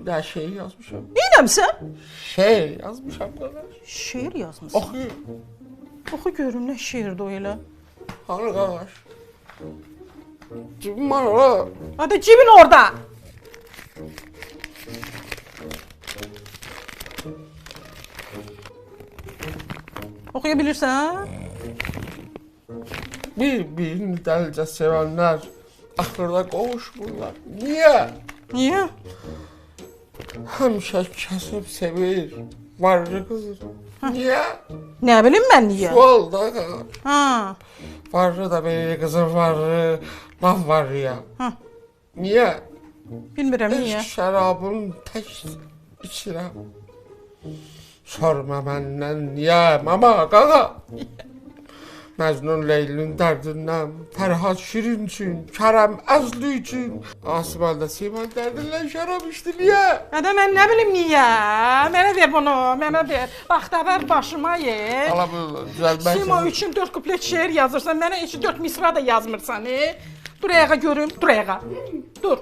Ya şey yazmışam. Neynəmsən? Şey yazmışam qardaş. Şeir yazmısın. Oxu. Oxu görüm nə şeirdir o elə. Hanı qardaş? Cibim var ola. Hadi cibin orada. Oxuya bilirsən? Birbirini dəlicə sevənlər axırda qovuşmurlar. Niyə? Niyə? Həmişə kəsib sevir varlı qızı. Niyə? Nə bilim mən niyə? Sual da qardaş. Ha. Varlı da bir qızı varlı, lan var ya. Ha. Niyə? Bilmirəm niyə. Eşk şərabın tək içirəm. Sorma məndən niyə, mama, qaqa. Məcnun Leylinin dərdindən, Fərhad Şirin üçün, Kərəm Əzli üçün, Asimal da Simal dərdindən şərab içdi, niyə? Hədə mən nə bilim niyə? Mənə ver bunu, mənə ver. Baxtavər başıma yer. Ala bu düzəlmək Sima üçün 4 kuplet şeir yazırsan, mənə heç 4 misra da yazmırsan. Dur ayağa görüm, dur ayağa. Dur.